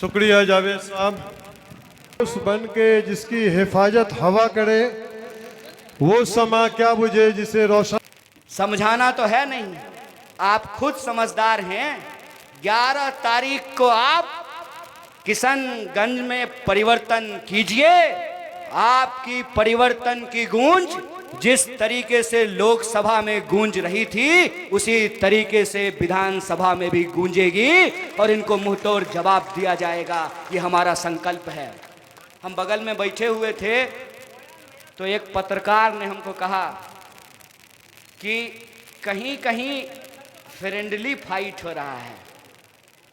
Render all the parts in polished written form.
शुक्रिया जावेद साहब। उस बन के जिसकी हिफाजत हवा करे, वो समा क्या बुझे जिसे रोशन। समझाना तो है नहीं, आप खुद समझदार हैं। 11 तारीख को आप किशनगंज में परिवर्तन कीजिए। आपकी परिवर्तन की गूंज जिस तरीके से लोकसभा में गूंज रही थी, उसी तरीके से विधानसभा में भी गूंजेगी और इनको मुंहतोड़ जवाब दिया जाएगा। ये हमारा संकल्प है। हम बगल में बैठे हुए थे तो एक पत्रकार ने हमको कहा कि कहीं कहीं फ्रेंडली फाइट हो रहा है,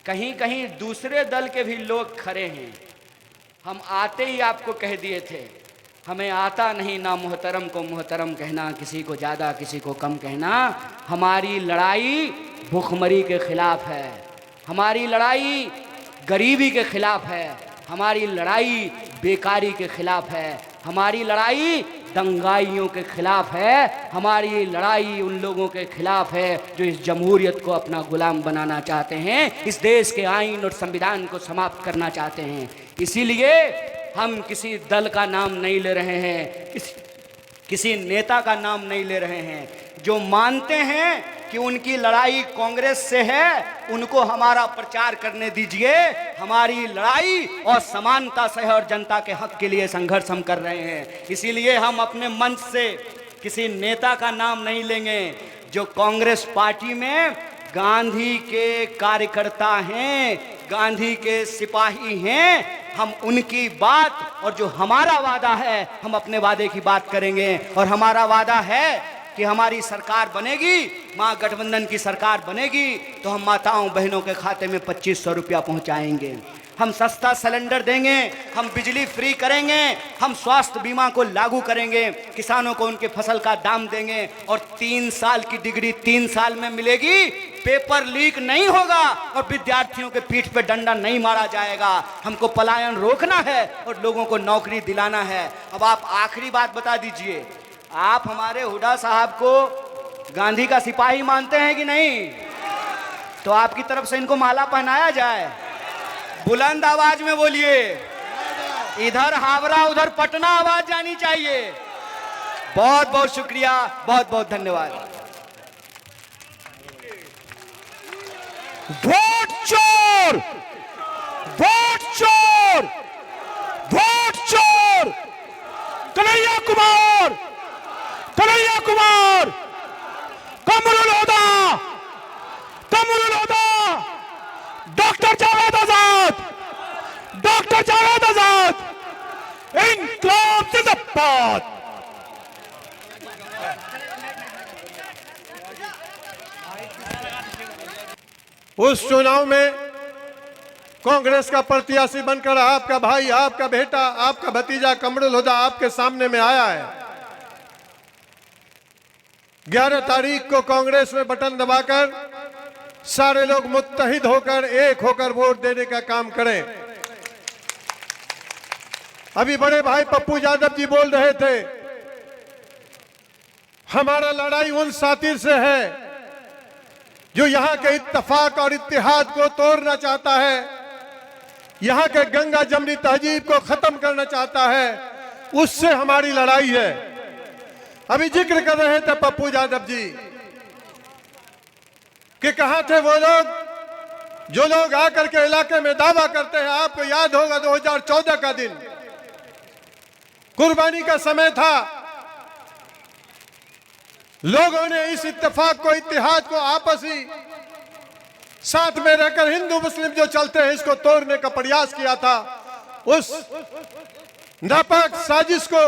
कहीं कहीं दूसरे दल के भी लोग खड़े हैं। हम आते ही आपको कह दिए थे, हमें आता नहीं ना मोहतरम को मोहतरम कहना, किसी को ज़्यादा किसी को कम कहना। हमारी लड़ाई भूखमरी के खिलाफ है, हमारी लड़ाई गरीबी के खिलाफ है, हमारी लड़ाई बेकारी के खिलाफ है, हमारी लड़ाई दंगाइयों के खिलाफ है, हमारी लड़ाई उन लोगों के खिलाफ है जो इस जमहूरियत को अपना गुलाम बनाना चाहते हैं, इस देश के आईन और संविधान को समाप्त करना चाहते हैं। इसीलिए हम किसी दल का नाम नहीं ले रहे हैं, किसी नेता का नाम नहीं ले रहे हैं। जो मानते हैं कि उनकी लड़ाई कांग्रेस से है, उनको हमारा प्रचार करने दीजिए। हमारी लड़ाई और समानता से है और जनता के हक के लिए संघर्ष हम कर रहे हैं। इसीलिए हम अपने मंच से किसी नेता का नाम नहीं लेंगे। जो कांग्रेस पार्टी में गांधी के कार्यकर्ता हैं, गांधी के सिपाही हैं, हम उनकी बात और जो हमारा वादा है, हम अपने वादे की बात करेंगे। और हमारा वादा है कि हमारी सरकार बनेगी, महागठबंधन की सरकार बनेगी, तो हम माताओं बहनों के खाते में 2500 रुपया पहुंचाएंगे। हम सस्ता सिलेंडर देंगे, हम बिजली फ्री करेंगे, हम स्वास्थ्य बीमा को लागू करेंगे, किसानों को उनके फसल का दाम देंगे और 3 साल की डिग्री 3 साल में मिलेगी। पेपर लीक नहीं होगा और विद्यार्थियों के पीठ पे डंडा नहीं मारा जाएगा। हमको पलायन रोकना है और लोगों को नौकरी दिलाना है। अब आप आखिरी बात बता दीजिए, आप हमारे हुड्डा साहब को गांधी का सिपाही मानते हैं कि नहीं? तो आपकी तरफ से इनको माला पहनाया जाए। बुलंद आवाज में बोलिए, इधर हावड़ा उधर पटना आवाज जानी चाहिए। बहुत बहुत शुक्रिया, बहुत बहुत धन्यवाद। वोट चोर, वोट चोर, वोट चोर। कन्हैया कुमार, कन्हैया कुमार, कमरुल हुदा, कमरुल हुदा, डॉक्टर जावेद आजाद, डॉक्टर जावेद आजाद, इनकलाब जिंदाबाद। उस चुनाव में कांग्रेस का प्रत्याशी बनकर आपका भाई, आपका बेटा, आपका भतीजा कमरुल हुदा आपके सामने में आया है। 11 तारीख को कांग्रेस में बटन दबाकर सारे लोग मुत्तहिद होकर, एक होकर वोट देने का काम करें। अभी बड़े भाई पप्पू यादव जी बोल रहे थे, हमारा लड़ाई उन साथी से है जो यहां के इत्तेफाक और इत्तेहाद को तोड़ना चाहता है, यहां के गंगा जमनी तहजीब को खत्म करना चाहता है, उससे हमारी लड़ाई है। अभी जिक्र कर रहे थे पप्पू यादव जी कि कहां थे वो लोग जो लोग आकर के इलाके में दावा करते हैं। आपको याद होगा 2014 का दिन कुर्बानी का समय था। लोगों ने इस इत्तेफाक को, इत्तेहाद को आपसी साथ में रहकर हिंदू मुस्लिम जो चलते हैं इसको तोड़ने का प्रयास किया था। उस नापाक साजिश को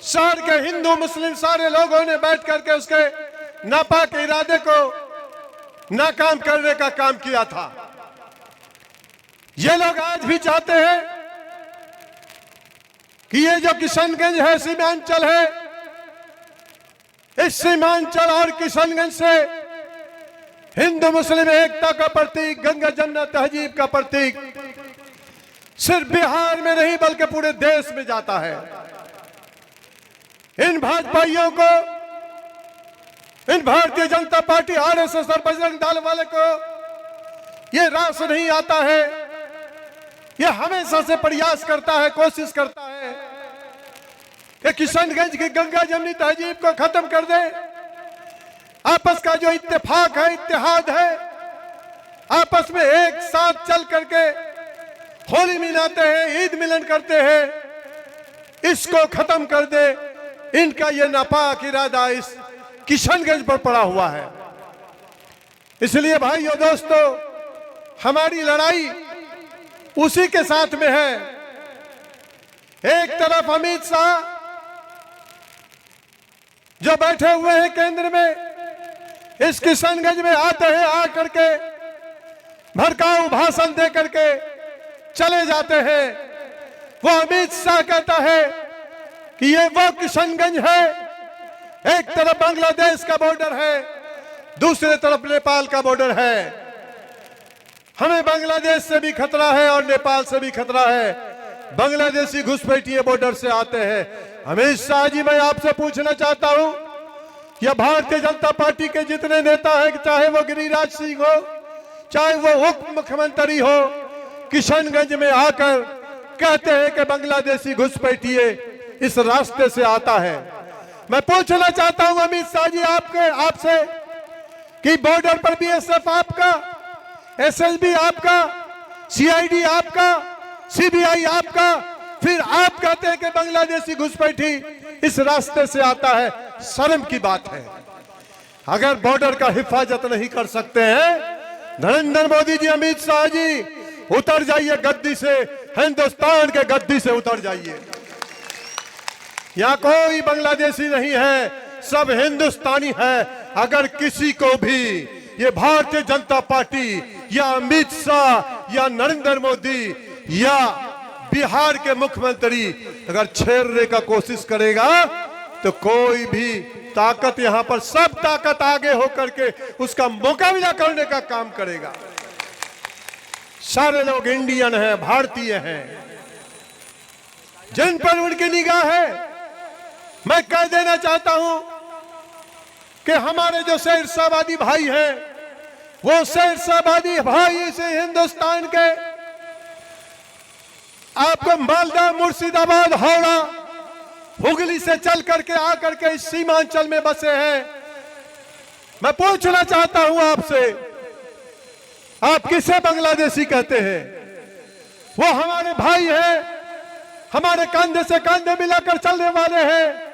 शहर के हिंदू मुस्लिम सारे लोगों ने बैठ करके उसके नापाक इरादे को नाकाम करने का काम किया था। ये लोग आज भी चाहते हैं कि ये जो किशनगंज है, सीमांचल है, इस सीमांचल और किशनगंज से हिंदू मुस्लिम एकता का प्रतीक, गंगा जमुना तहजीब का प्रतीक सिर्फ बिहार में नहीं बल्कि पूरे देश में जाता है। इन भाजपाइयों को, इन भारतीय जनता पार्टी, आरएसएस और बजरंग दल वाले को ये रास नहीं आता है ये हमेशा से प्रयास करता है, कोशिश करता है कि किशनगंज की गंगा जमनी तहजीब को खत्म कर दे। आपस का जो इत्तेफाक है, इत्तेहाद है, आपस में एक साथ चल करके होली मनाते हैं, ईद मिलन करते हैं, इसको खत्म कर दे। इनका ये नापाक इरादा इस किशनगंज पर पड़ा हुआ है। इसलिए भाइयों दोस्तों, हमारी लड़ाई उसी के साथ में है। एक तरफ अमित शाह जो बैठे हुए हैं केंद्र में, इस किशनगंज में आते हैं, आकर के भड़काऊ भाषण दे करके चले जाते हैं। वो अमित शाह कहता है कि ये वो किशनगंज है, एक तरफ बांग्लादेश का बॉर्डर है, दूसरे तरफ नेपाल का बॉर्डर है। हमें बांग्लादेश से भी खतरा है और नेपाल से भी खतरा है। बांग्लादेशी घुसपैठिए बॉर्डर से आते हैं। अमित शाह जी, मैं आपसे पूछना चाहता हूं, यह भारतीय जनता पार्टी के जितने नेता हैं, चाहे वो गिरिराज सिंह हो, चाहे वो उप मुख्यमंत्री हो, किशनगंज में आकर कहते हैं कि बांग्लादेशी घुसपैठिए इस रास्ते से आता है। मैं पूछना चाहता हूं अमित शाह जी आपसे कि बॉर्डर पर बीएसएफ आपका, एसएसबी आपका, सीआईडी आपका, सीबीआई आपका, फिर आप कहते हैं कि बांग्लादेशी घुसपैठी इस रास्ते से आता है। शर्म की बात है। अगर बॉर्डर का हिफाजत नहीं कर सकते हैं, नरेंद्र मोदी जी, अमित शाह जी, उतर जाइए गद्दी से, हिंदुस्तान के गद्दी से उतर जाइए। यहां कोई बांग्लादेशी नहीं है, सब हिंदुस्तानी है। अगर किसी को भी ये भारतीय जनता पार्टी या अमित शाह या नरेंद्र मोदी या बिहार के मुख्यमंत्री अगर छेड़ने का कोशिश करेगा, तो कोई भी ताकत यहां पर, सब ताकत आगे होकर के उसका मुकाबला करने का काम करेगा। सारे लोग इंडियन हैं, भारतीय हैं, जिन पर उनकी निगाह है। मैं कह देना चाहता हूं कि हमारे जो शेरशाहवादी भाई हैं, वो शेरशाहवादी भाई इसे हिंदुस्तान के आपको मालदा, मुर्शिदाबाद, हावड़ा, हुगली से चल करके आकर के इस सीमांचल में बसे हैं। मैं पूछना चाहता हूं आपसे, आप किसे बांग्लादेशी कहते हैं? वो हमारे भाई हैं, हमारे कंधे से कंधे मिलाकर चलने वाले हैं।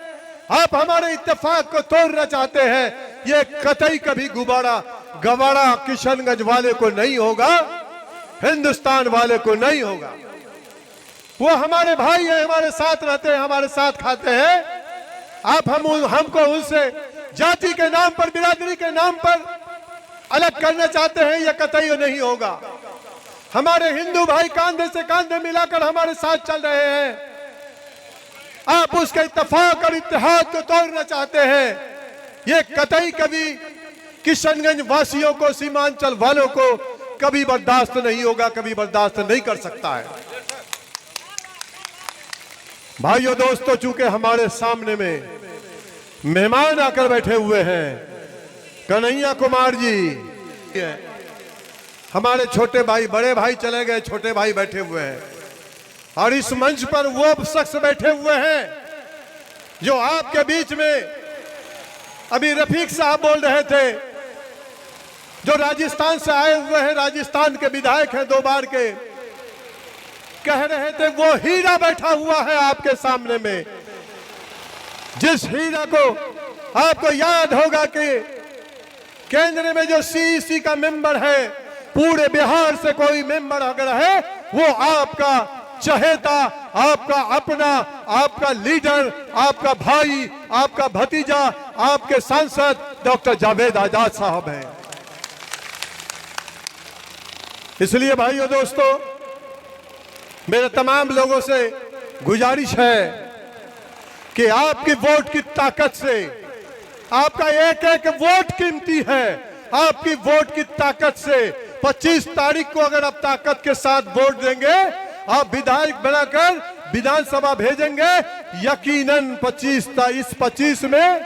आप हमारे इत्तेफाक को तोड़ना चाहते हैं। ये कतई कभी गवाड़ा किशनगंज वाले को नहीं होगा, हिंदुस्तान वाले को नहीं होगा। वो हमारे भाई हैं, हमारे साथ रहते हैं, हमारे साथ खाते हैं। आप हमको उनसे जाति के नाम पर, बिरादरी के नाम पर अलग करना चाहते हैं, यह कतई नहीं होगा। हमारे हिंदू भाई कांधे से कांधे मिलाकर हमारे साथ चल रहे हैं। आप उसके इत्तेफाक और इत्तेहाद को तोड़ना चाहते हैं। ये कतई कभी किशनगंज वासियों को, सीमांचल वालों को कभी बर्दाश्त नहीं होगा, कभी बर्दाश्त नहीं कर सकता है। भाइयों दोस्तों, चूंकि हमारे सामने में मेहमान आकर बैठे हुए हैं, कन्हैया कुमार जी, हमारे छोटे भाई, बड़े भाई चले गए, छोटे भाई बैठे हुए हैं। और इस मंच पर वो शख्स बैठे हुए हैं जो आपके बीच में अभी रफीक साहब बोल रहे थे, जो राजस्थान से आए हुए हैं, राजस्थान के विधायक हैं 2 बार के, कह रहे थे वो हीरा बैठा हुआ है आपके सामने में। जिस हीरा को आपको याद होगा कि केंद्र में जो सीईसी का मेंबर है, पूरे बिहार से कोई मेंबर अगर है, वो आपका चहेता, आपका अपना, आपका लीडर, आपका भाई, आपका भतीजा, आपके सांसद डॉक्टर जावेद आजाद साहब हैं। इसलिए भाइयों दोस्तों, मेरे तमाम लोगों से गुजारिश है कि आपकी वोट की ताकत से, आपका एक एक वोट कीमती है, आपकी वोट की ताकत से 25 तारीख को अगर आप ताकत के साथ वोट देंगे, आप विधायक बनाकर विधानसभा भेजेंगे, यकीनन 25 में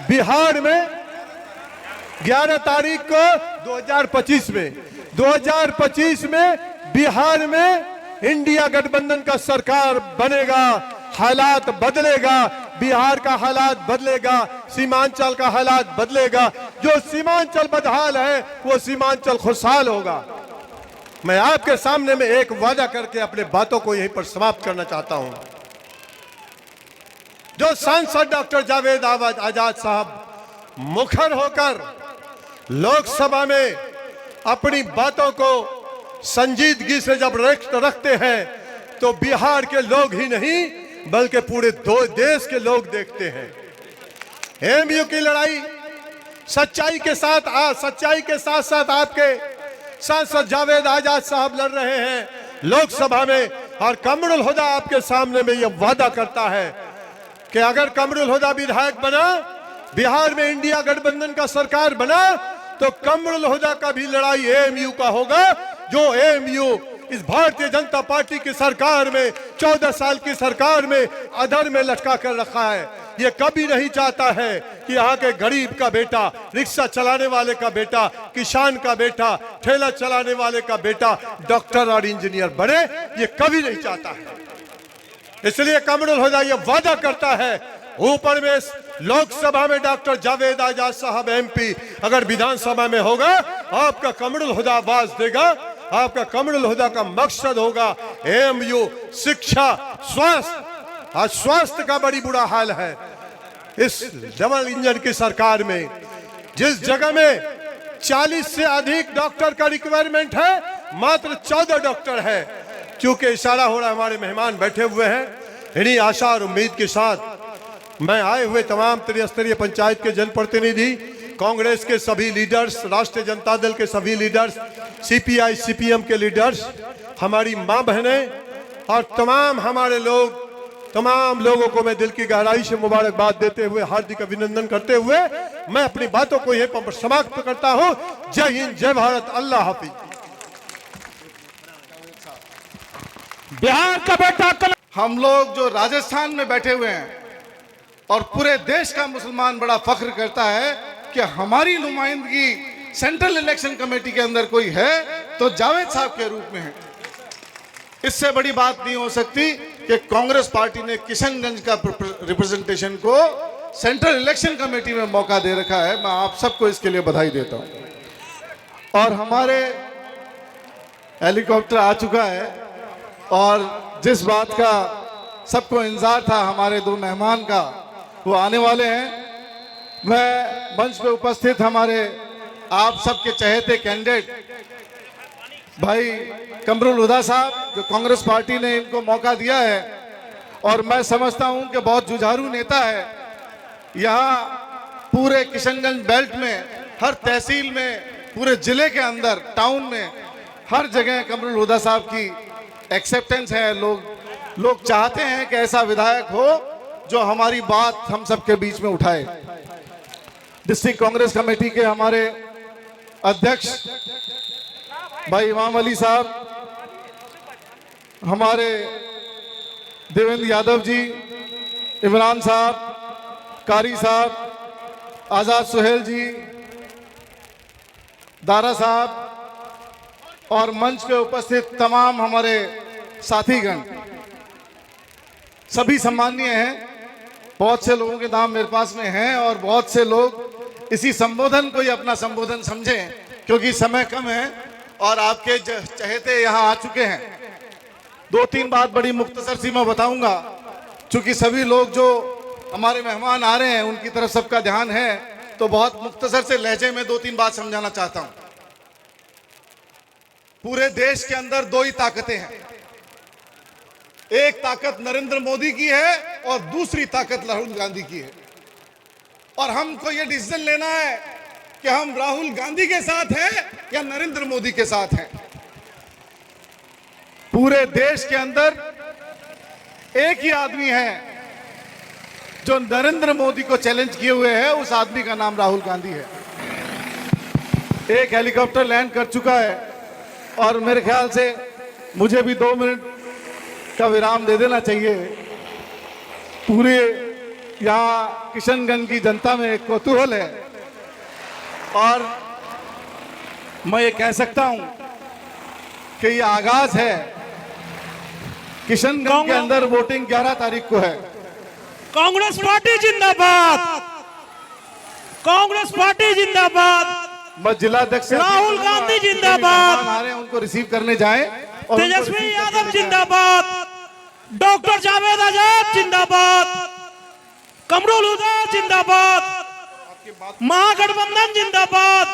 बिहार में 11 तारीख को 2025 में बिहार में इंडिया गठबंधन का सरकार बनेगा, हालात बदलेगा, बिहार का हालात बदलेगा, सीमांचल का हालात बदलेगा। जो सीमांचल बदहाल है वो सीमांचल खुशहाल होगा। मैं आपके सामने में एक वादा करके अपने बातों को यहीं पर समाप्त करना चाहता हूं। जो सांसद डॉक्टर जावेद आजाद साहब मुखर होकर लोकसभा में अपनी बातों को संजीदगी से जब रखते हैं तो बिहार के लोग ही नहीं बल्कि पूरे देश के लोग देखते हैं। एमयू की लड़ाई सच्चाई के साथ साथ आपके सांसद जावेद आजाद साहब लड़ रहे हैं लोकसभा में। और कमरुल हुदा आपके सामने में यह वादा करता है कि अगर कमरुल हुदा विधायक बना, बिहार में इंडिया गठबंधन का सरकार बना, तो कमरुल हुदा का भी लड़ाई एएमयू का होगा। जो एएमयू इस भारतीय जनता पार्टी की सरकार में 14 साल की सरकार में अधर में लटका कर रखा है। ये कभी नहीं चाहता है कि यहाँ के गरीब का बेटा, रिक्शा चलाने वाले का बेटा, किसान का बेटा, ठेला चलाने वाले का बेटा डॉक्टर और इंजीनियर बने। ये कभी नहीं चाहता है। इसलिए कमरुल हुदा ये वादा करता है, ऊपर में लोकसभा में डॉक्टर जावेद आजाद साहब एमपी अगर विधानसभा में होगा, आपका कमरुल हुदा आवाज देगा। आपका कमरुल हुदा का मकसद होगा एएमयू, शिक्षा, स्वास्थ्य। आज स्वास्थ्य का बड़ी बुरा हाल है इस डबल इंजन की सरकार में। जिस जगह में 40 से अधिक डॉक्टर का रिक्वायरमेंट है, मात्र 14 डॉक्टर है। क्योंकि इशारा हो रहा है, हमारे मेहमान बैठे हुए हैं। इन्हीं आशा और उम्मीद के साथ मैं आए हुए तमाम त्रिस्तरीय पंचायत के जनप्रतिनिधि, कांग्रेस के सभी लीडर्स, राष्ट्रीय जनता दल के सभी लीडर्स, सीपीआई सीपीएम के लीडर्स, हमारी मां बहनें और तमाम हमारे लोग, तमाम लोगों को मैं दिल की गहराई से मुबारकबाद देते हुए, हार्दिक अभिनंदन करते हुए मैं अपनी बातों को यहीं पर समाप्त करता हूं। जय हिंद, जय भारत, अल्लाह हाफिज। बिहार का बेटा कल हम लोग जो राजस्थान में बैठे हुए हैं और पूरे देश का मुसलमान बड़ा फख्र करता है कि हमारी नुमाइंदगी सेंट्रल इलेक्शन कमेटी के अंदर कोई है तो जावेद साहब के रूप में है। इससे बड़ी बात नहीं हो सकती कि कांग्रेस पार्टी ने किशनगंज का रिप्रेजेंटेशन को सेंट्रल इलेक्शन कमेटी में मौका दे रखा है। मैं आप सबको इसके लिए बधाई देता हूं। और हमारे हेलीकॉप्टर आ चुका है और जिस बात का सबको इंतजार था, हमारे दो मेहमान का, वो आने वाले हैं। मैं मंच पे उपस्थित हमारे आप सबके चहेते कैंडिडेट भाई कमरुल हुदा साहब, जो कांग्रेस पार्टी ने इनको मौका दिया है और मैं समझता हूं कि बहुत जुझारू नेता है। यहाँ पूरे किशनगंज बेल्ट में, हर तहसील में, पूरे जिले के अंदर, टाउन में, हर जगह कमरुल हुदा साहब की एक्सेप्टेंस है। लोग चाहते हैं कि ऐसा विधायक हो जो हमारी बात हम सबके बीच में उठाए। डिस्ट्रिक्ट कांग्रेस कमेटी के हमारे अध्यक्ष भाई इमाम अली साहब, हमारे देवेंद्र यादव जी, इमरान साहब, कारी साहब, आजाद सुहेल जी, दारा साहब और मंच पे उपस्थित तमाम हमारे साथीगण, सभी सम्माननीय हैं। बहुत से लोगों के नाम मेरे पास में हैं और बहुत से लोग इसी संबोधन को ही अपना संबोधन समझें क्योंकि समय कम है और आपके चहेते यहाँ आ चुके हैं। 2-3 बात बड़ी मुख्तसर सी मैं बताऊंगा, क्योंकि सभी लोग जो हमारे मेहमान आ रहे हैं उनकी तरफ सबका ध्यान है, तो बहुत मुख्तसर से लहजे में 2-3 बात समझाना चाहता हूं। पूरे देश के अंदर 2 ही ताकतें हैं। एक ताकत नरेंद्र मोदी की है और दूसरी ताकत राहुल गांधी की है। और हमको ये डिसीजन लेना है कि हम राहुल गांधी के साथ हैं या नरेंद्र मोदी के साथ हैं। पूरे देश के अंदर एक ही आदमी है जो नरेंद्र मोदी को चैलेंज किए हुए है, उस आदमी का नाम राहुल गांधी है। एक हेलीकॉप्टर लैंड कर चुका है और मेरे ख्याल से मुझे भी 2 मिनट का विराम दे देना चाहिए। पूरे यहाँ किशनगंज की जनता में एक कौतूहल है और मैं ये कह सकता हूं कि ये आगाज है किशनगंज के अंदर वोटिंग 11 तारीख को है। कांग्रेस पार्टी जिंदाबाद, कांग्रेस पार्टी जिंदाबाद, मैं जिलाध्यक्ष से राहुल गांधी जिंदाबाद, मेहमान आ रहे हैं उनको रिसीव करने जाएं और उनको तेजस्वी रिसीव यादव करने जाएं। जिंदाबाद, डॉक्टर जावेद आजाद जिंदाबाद, कमरुल हुदा जिंदाबाद, महागठबंधन जिंदाबाद,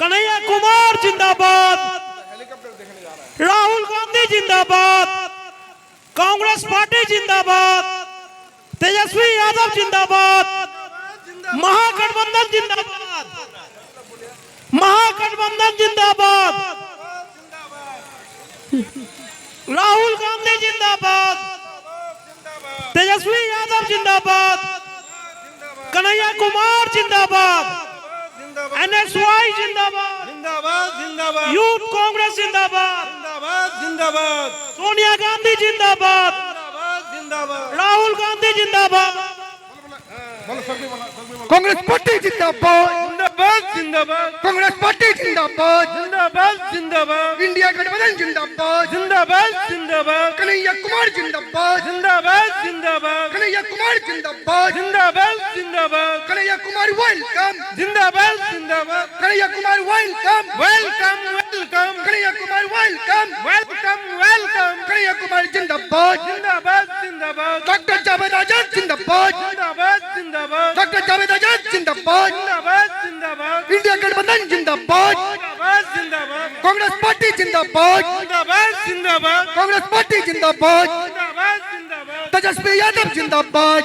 कन्हैया कुमार जिंदाबाद, राहुल गांधी जिंदाबाद, कांग्रेस पार्टी जिंदाबाद, तेजस्वी यादव जिंदाबाद, महागठबंधन जिंदाबाद, महागठबंधन जिंदाबाद, राहुल गांधी जिंदाबाद, तेजस्वी यादव जिंदाबाद, कन्हैया कुमार जिंदाबाद, एनएसवाई जिंदाबाद, जिंदाबाद जिंदाबाद यूथ कांग्रेस जिंदाबाद, जिंदाबाद जिंदाबाद सोनिया गांधी जिंदाबाद, जिंदाबाद राहुल गांधी जिंदाबाद, कांग्रेस पार्टी जिंदाबाद, जिंदाबाद जिंदाबाद कांग्रेस पार्टी जिंदाबाद, जिंदाबाद जिंदाबाद इंडिया गठबंधन जिंदाबाद, जिंदाबाद जिंदाबाद कन्हैया कुमार जिंदाबाद, जिंदाबाद जिंदाबाद कन्हैया कुमार जिंदाबाद, जिंदाबाद जिंदाबाद कन्हैया कुमार वेलकम, जिंदाबाद जिंदाबाद Kanhaiya Kumar welcome, welcome welcome Kanhaiya Kumar welcome, welcome welcome Kanhaiya Kumar जिंदाबाद, जिंदाबाद जिंदाबाद डॉक्टर जावेद आजाद जिंदाबाद, जिंदाबाद जिंदाबाद डॉक्टर जावेद आजाद जिंदाबाद, जिंदाबाद जिंदाबाद इंडिया गठबंधन जिंदाबाद, जिंदाबाद जिंदाबाद कांग्रेस पार्टी जिंदाबाद, जिंदाबाद जिंदाबाद कांग्रेस पार्टी जिंदाबाद, जिंदाबाद जिंदाबाद तेजस्वी यादव जिंदाबाद।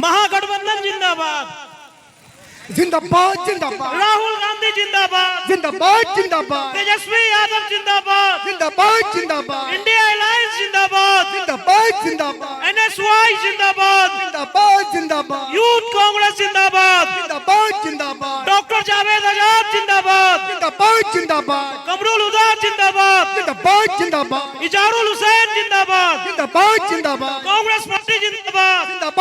महागठबंधन जिंदाबाद, जिंदाबाद जिंदाबाद राहुल गांधी जिंदाबाद, जिंदाबाद जिंदाबाद तेजस्वी यादव जिंदाबाद, जिंदाबाद जिंदाबाद इंडिया अलायंस जिंदाबाद, जिंदाबाद जिंदाबाद एनएसवाई जिंदाबाद, जिंदाबाद जिंदाबाद यूथ कांग्रेस जिंदाबाद, जिंदाबाद जिंदाबाद डॉक्टर जावेद आजाद जिंदाबाद, जिंदाबाद जिंदाबाद कमरुल हुदा जिंदाबाद, जिंदाबाद जिंदाबाद इजारुल हुसैन जिंदाबाद, जिंदाबाद जिंदाबाद कांग्रेस पार्टी जिंदाबाद, जिंदाबाद